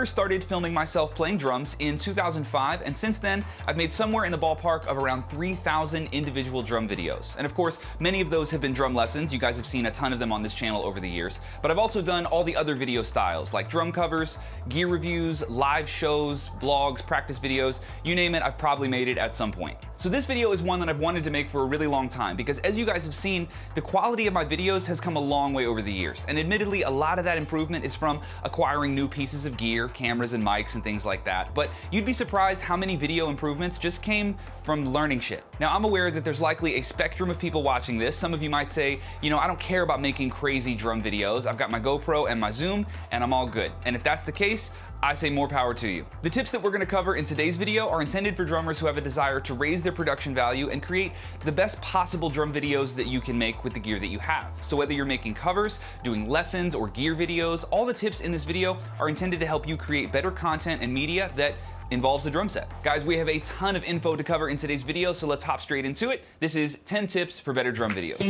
first started filming myself playing drums in 2005, and since then, I've made somewhere in the ballpark of around 3,000 individual drum videos. And of course, many of those have been drum lessons. You guys have seen a ton of them on this channel over the years. But I've also done all the other video styles, like drum covers, gear reviews, live shows, vlogs, practice videos, you name it, I've probably made it at some point. So this video is one that I've wanted to make for a really long time, because as you guys have seen, the quality of my videos has come a long way over the years. And admittedly, a lot of that improvement is from acquiring new pieces of gear, cameras and mics and things like that. But you'd be surprised how many video improvements just came from learning shit. Now, I'm aware that there's likely a spectrum of people watching this. Some of you might say, you know, I don't care about making crazy drum videos. I've got my GoPro and my Zoom and I'm all good. And if that's the case, I say more power to you. The tips that we're gonna cover in today's video are intended for drummers who have a desire to raise their production value and create the best possible drum videos that you can make with the gear that you have. So whether you're making covers, doing lessons, or gear videos, all the tips in this video are intended to help you create better content and media that involves a drum set. Guys, we have a ton of info to cover in today's video, so let's hop straight into it. This is 10 tips for better drum videos.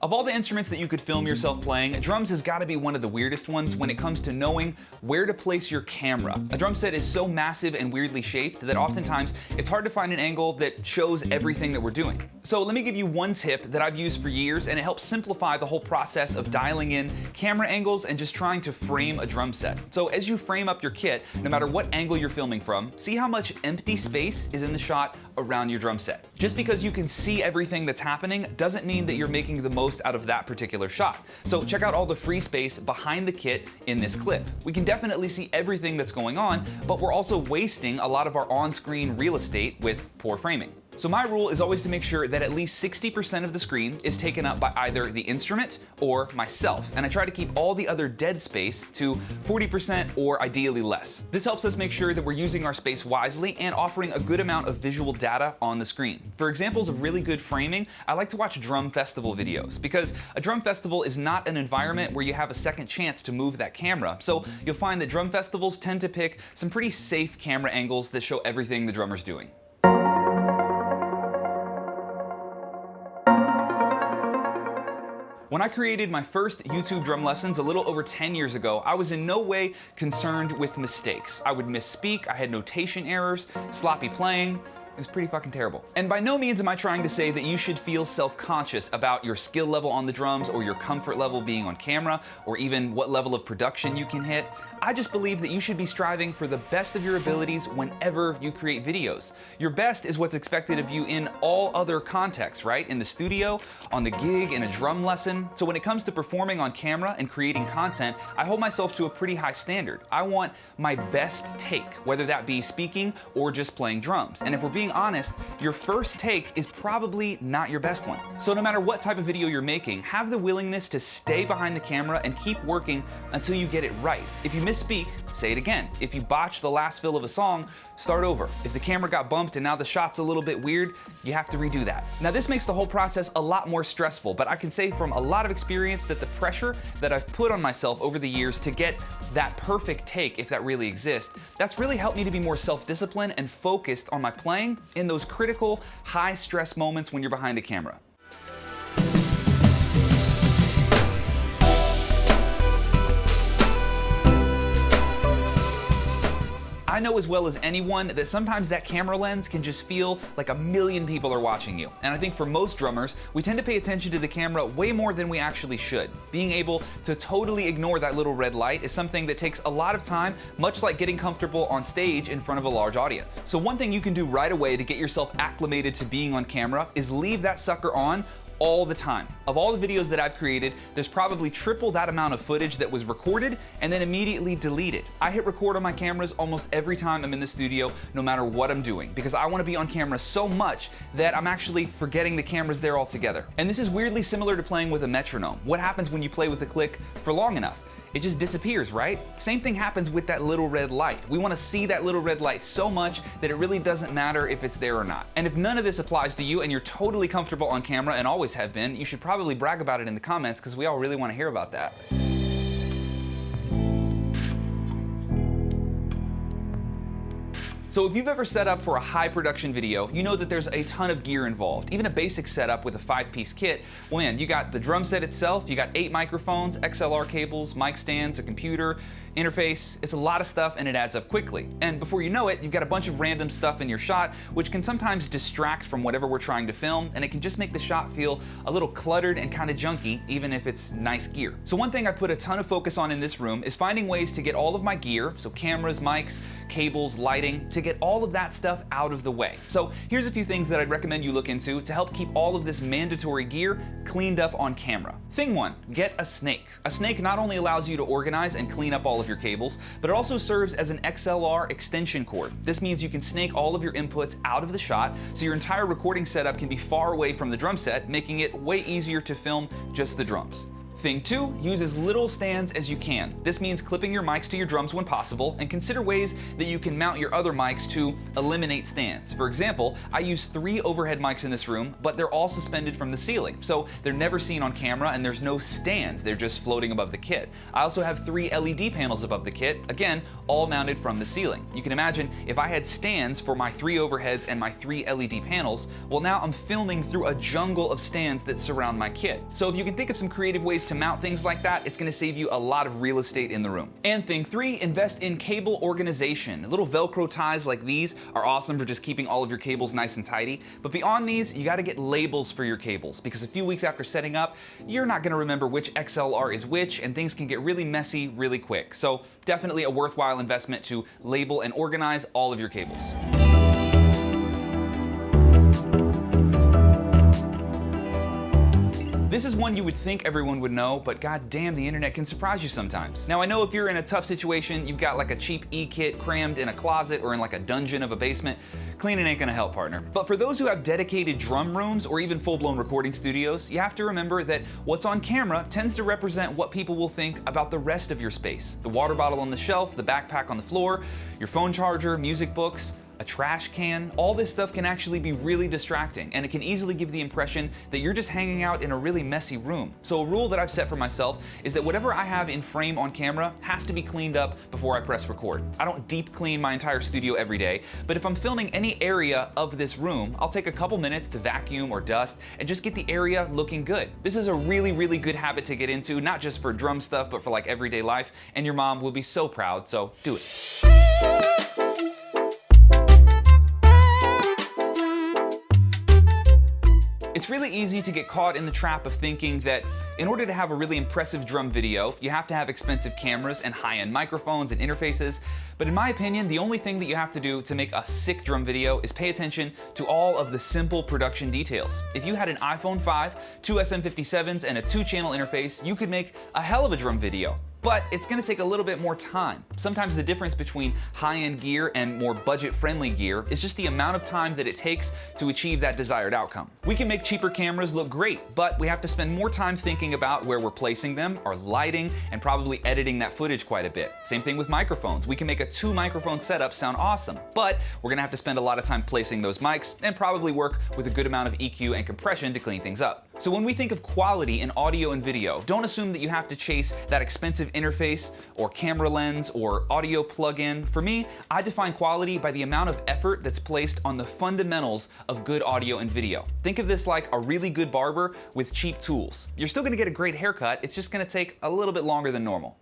Of all the instruments that you could film yourself playing, drums has got to be one of the weirdest ones when it comes to knowing where to place your camera. A drum set is so massive and weirdly shaped that oftentimes it's hard to find an angle that shows everything that we're doing. So let me give you one tip that I've used for years, and it helps simplify the whole process of dialing in camera angles and just trying to frame a drum set. So as you frame up your kit, no matter what angle you're filming from, see how much empty space is in the shot around your drum set. Just because you can see everything that's happening doesn't mean that you're making the most out of that particular shot. So check out all the free space behind the kit in this clip. We can definitely see everything that's going on, but we're also wasting a lot of our on-screen real estate with poor framing. So my rule is always to make sure that at least 60% of the screen is taken up by either the instrument or myself, and I try to keep all the other dead space to 40% or ideally less. This helps us make sure that we're using our space wisely and offering a good amount of visual data on the screen. For examples of really good framing, I like to watch drum festival videos, because a drum festival is not an environment where you have a second chance to move that camera. So you'll find that drum festivals tend to pick some pretty safe camera angles that show everything the drummer's doing. When I created my first YouTube drum lessons a little over 10 years ago, I was in no way concerned with mistakes. I would misspeak, I had notation errors, sloppy playing. It was pretty fucking terrible. And by no means am I trying to say that you should feel self-conscious about your skill level on the drums or your comfort level being on camera or even what level of production you can hit. I just believe that you should be striving for the best of your abilities whenever you create videos. Your best is what's expected of you in all other contexts, right? In the studio, on the gig, in a drum lesson. So when it comes to performing on camera and creating content, I hold myself to a pretty high standard. I want my best take, whether that be speaking or just playing drums. And if we're being honest, your first take is probably not your best one. So no matter what type of video you're making, have the willingness to stay behind the camera and keep working until you get it right. If you misspeak, say it again. If you botch the last fill of a song, start over. If the camera got bumped and now the shot's a little bit weird, you have to redo that. Now this makes the whole process a lot more stressful, but I can say from a lot of experience that the pressure that I've put on myself over the years to get that perfect take, if that really exists, that's really helped me to be more self-disciplined and focused on my playing in those critical, high-stress moments when you're behind a camera. I know as well as anyone that sometimes that camera lens can just feel like a million people are watching you. And I think for most drummers, we tend to pay attention to the camera way more than we actually should. Being able to totally ignore that little red light is something that takes a lot of time, much like getting comfortable on stage in front of a large audience. So one thing you can do right away to get yourself acclimated to being on camera is leave that sucker on all the time. Of all the videos that I've created, there's probably triple that amount of footage that was recorded and then immediately deleted. I hit record on my cameras almost every time I'm in the studio, no matter what I'm doing, because I want to be on camera so much that I'm actually forgetting the camera's there altogether. And this is weirdly similar to playing with a metronome. What happens when you play with a click for long enough? It just disappears, right? Same thing happens with that little red light. We want to see that little red light so much that it really doesn't matter if it's there or not. And if none of this applies to you and you're totally comfortable on camera and always have been, you should probably brag about it in the comments because we all really want to hear about that. So if you've ever set up for a high production video, you know that there's a ton of gear involved. Even a basic setup with a 5-piece kit, well man, you got the drum set itself, you got 8 microphones, XLR cables, mic stands, a computer, interface. It's a lot of stuff and it adds up quickly. And before you know it, you've got a bunch of random stuff in your shot, which can sometimes distract from whatever we're trying to film, and it can just make the shot feel a little cluttered and kind of junky, even if it's nice gear. So one thing I put a ton of focus on in this room is finding ways to get all of my gear, so cameras, mics, cables, lighting, to get all of that stuff out of the way. So here's a few things that I'd recommend you look into to help keep all of this mandatory gear cleaned up on camera. Thing 1, get a snake. A snake not only allows you to organize and clean up all of your cables, but it also serves as an XLR extension cord. This means you can snake all of your inputs out of the shot, so your entire recording setup can be far away from the drum set, making it way easier to film just the drums. Thing 2, use as little stands as you can. This means clipping your mics to your drums when possible, and consider ways that you can mount your other mics to eliminate stands. For example, I use 3 overhead mics in this room, but they're all suspended from the ceiling, so they're never seen on camera and there's no stands, they're just floating above the kit. I also have 3 LED panels above the kit, again, all mounted from the ceiling. You can imagine if I had stands for my 3 overheads and my 3 LED panels, well now I'm filming through a jungle of stands that surround my kit. So if you can think of some creative ways to mount things like that, it's going to save you a lot of real estate in the room. And thing 3, invest in cable organization. Little Velcro ties like these are awesome for just keeping all of your cables nice and tidy. But beyond these, you got to get labels for your cables, because a few weeks after setting up, you're not going to remember which XLR is which, and things can get really messy really quick. So definitely a worthwhile investment to label and organize all of your cables. This is one you would think everyone would know, but goddamn, the internet can surprise you sometimes. Now I know if you're in a tough situation, you've got like a cheap E-kit crammed in a closet or in like a dungeon of a basement, cleaning ain't gonna help, partner. But for those who have dedicated drum rooms or even full-blown recording studios, you have to remember that what's on camera tends to represent what people will think about the rest of your space. The water bottle on the shelf, the backpack on the floor, your phone charger, music books, a trash can, all this stuff can actually be really distracting, and it can easily give the impression that you're just hanging out in a really messy room. So a rule that I've set for myself is that whatever I have in frame on camera has to be cleaned up before I press record. I don't deep clean my entire studio every day, but if I'm filming any area of this room, I'll take a couple minutes to vacuum or dust and just get the area looking good. This is a really, really good habit to get into, not just for drum stuff, but for like everyday life, and your mom will be so proud, so do it. It's really easy to get caught in the trap of thinking that in order to have a really impressive drum video, you have to have expensive cameras and high-end microphones and interfaces. But in my opinion, the only thing that you have to do to make a sick drum video is pay attention to all of the simple production details. If you had an iPhone 5, 2 SM57s, and a 2-channel interface, you could make a hell of a drum video. But it's gonna take a little bit more time. Sometimes the difference between high-end gear and more budget-friendly gear is just the amount of time that it takes to achieve that desired outcome. We can make cheaper cameras look great, but we have to spend more time thinking about where we're placing them, our lighting, and probably editing that footage quite a bit. Same thing with microphones. We can make a 2-microphone setup sound awesome, but we're gonna have to spend a lot of time placing those mics and probably work with a good amount of EQ and compression to clean things up. So when we think of quality in audio and video, don't assume that you have to chase that expensive interface or camera lens or audio plug-in. For me, I define quality by the amount of effort that's placed on the fundamentals of good audio and video. Think of this like a really good barber with cheap tools. You're still gonna get a great haircut, it's just gonna take a little bit longer than normal.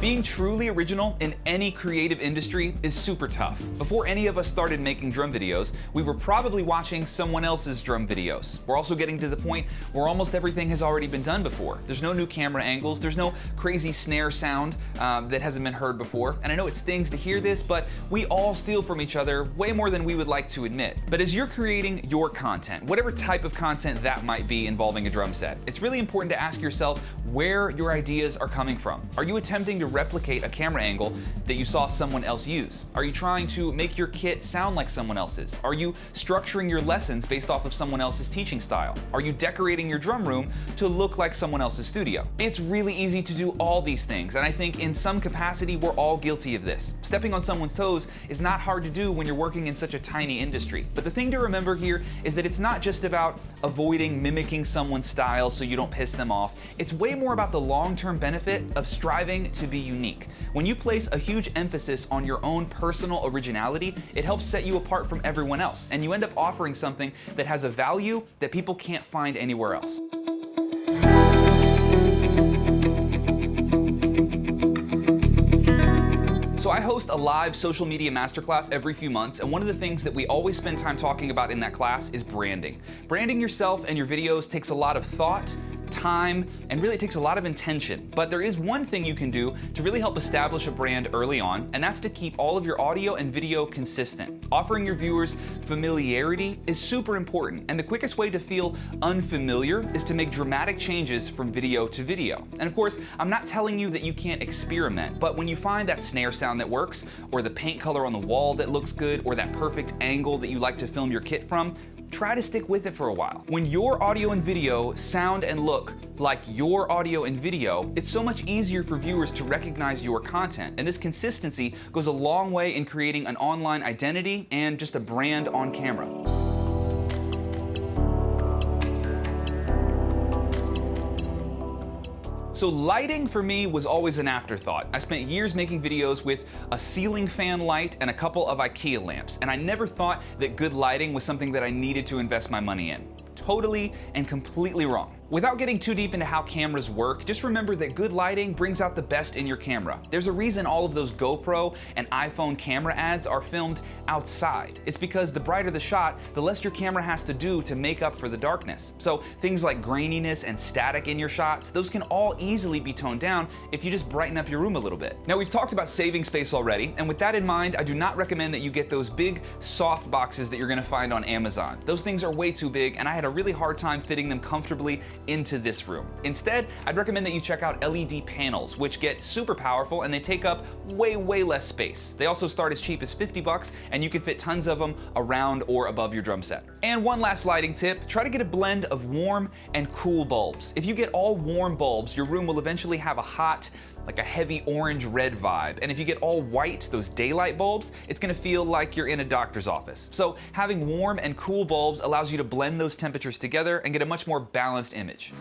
Being truly original in any creative industry is super tough. Before any of us started making drum videos, we were probably watching someone else's drum videos. We're also getting to the point where almost everything has already been done before. There's no new camera angles, there's no crazy snare sound that hasn't been heard before. And I know it stings to hear this, but we all steal from each other way more than we would like to admit. But as you're creating your content, whatever type of content that might be involving a drum set, it's really important to ask yourself where your ideas are coming from. Are you attempting to replicate replicate a camera angle that you saw someone else use? Are you trying to make your kit sound like someone else's? Are you structuring your lessons based off of someone else's teaching style? Are you decorating your drum room to look like someone else's studio? It's really easy to do all these things, and I think in some capacity we're all guilty of this. Stepping on someone's toes is not hard to do when you're working in such a tiny industry. But the thing to remember here is that it's not just about avoiding mimicking someone's style so you don't piss them off. It's way more about the long-term benefit of striving to be unique. When you place a huge emphasis on your own personal originality, it helps set you apart from everyone else, and you end up offering something that has a value that people can't find anywhere else. So I host a live social media masterclass every few months, and one of the things that we always spend time talking about in that class is branding. Branding yourself and your videos takes a lot of thought, time, and really it takes a lot of intention. But there is one thing you can do to really help establish a brand early on, and that's to keep all of your audio and video consistent. Offering your viewers familiarity is super important, and the quickest way to feel unfamiliar is to make dramatic changes from video to video. And of course, I'm not telling you that you can't experiment, but when you find that snare sound that works, or the paint color on the wall that looks good, or that perfect angle that you like to film your kit from, try to stick with it for a while. When your audio and video sound and look like your audio and video, it's so much easier for viewers to recognize your content. And this consistency goes a long way in creating an online identity and just a brand on camera. So lighting for me was always an afterthought. I spent years making videos with a ceiling fan light and a couple of IKEA lamps, and I never thought that good lighting was something that I needed to invest my money in. Totally and completely wrong. Without getting too deep into how cameras work, just remember that good lighting brings out the best in your camera. There's a reason all of those GoPro and iPhone camera ads are filmed outside. It's because the brighter the shot, the less your camera has to do to make up for the darkness. So things like graininess and static in your shots, those can all easily be toned down if you just brighten up your room a little bit. Now, we've talked about saving space already, and with that in mind, I do not recommend that you get those big soft boxes that you're gonna find on Amazon. Those things are way too big, and I had a really hard time fitting them comfortably into this room. Instead, I'd recommend that you check out LED panels, which get super powerful and they take up way less space. They also start as cheap as 50 bucks, and you can fit tons of them around or above your drum set. And one last lighting tip, try to get a blend of warm and cool bulbs. If you get all warm bulbs, your room will eventually have a hot, like a heavy orange-red vibe. And if you get all white, those daylight bulbs, it's gonna feel like you're in a doctor's office. So having warm and cool bulbs allows you to blend those temperatures together and get a much more balanced image.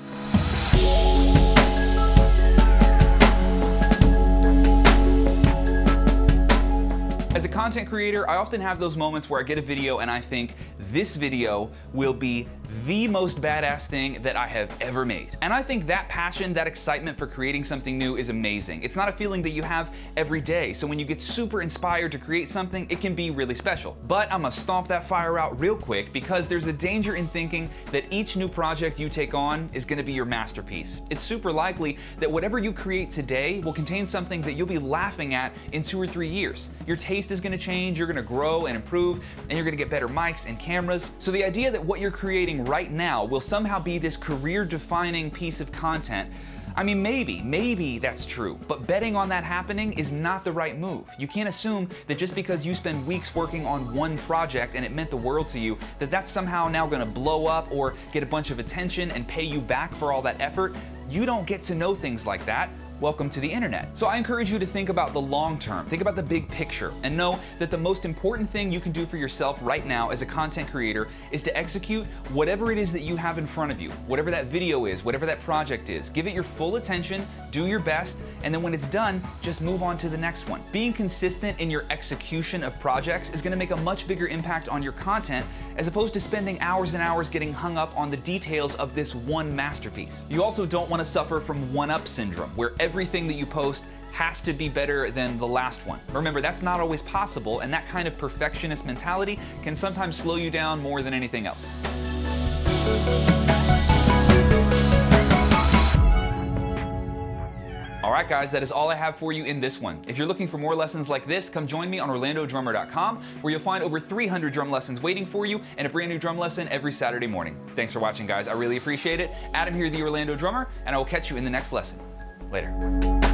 As a content creator, I often have those moments where I get a video and I think, this video will be the most badass thing that I have ever made. And I think that passion, that excitement for creating something new is amazing. It's not a feeling that you have every day, so when you get super inspired to create something, it can be really special. But I'm gonna stomp that fire out real quick because there's a danger in thinking that each new project you take on is gonna be your masterpiece. It's super likely that whatever you create today will contain something that you'll be laughing at in 2 or 3 years. Your taste is gonna change, you're gonna grow and improve, and you're gonna get better mics and cameras. So the idea that what you're creating right now will somehow be this career-defining piece of content, I mean, maybe that's true, but betting on that happening is not the right move. You can't assume that just because you spend weeks working on one project and it meant the world to you, that that's somehow now gonna blow up or get a bunch of attention and pay you back for all that effort. You don't get to know things like that. Welcome to the internet. So I encourage you to think about the long term, think about the big picture, and know that the most important thing you can do for yourself right now as a content creator is to execute whatever it is that you have in front of you, whatever that video is, whatever that project is. Give it your full attention, do your best, and then when it's done, just move on to the next one. Being consistent in your execution of projects is gonna make a much bigger impact on your content as opposed to spending hours and hours getting hung up on the details of this one masterpiece. You also don't want to suffer from one-up syndrome, where everything that you post has to be better than the last one. Remember, that's not always possible, and that kind of perfectionist mentality can sometimes slow you down more than anything else. All right, guys, that is all I have for you in this one. If you're looking for more lessons like this, come join me on OrlandoDrummer.com, where you'll find over 300 drum lessons waiting for you and a brand new drum lesson every Saturday morning. Thanks for watching, guys. I really appreciate it. Adam here, the Orlando Drummer, and I will catch you in the next lesson. Later.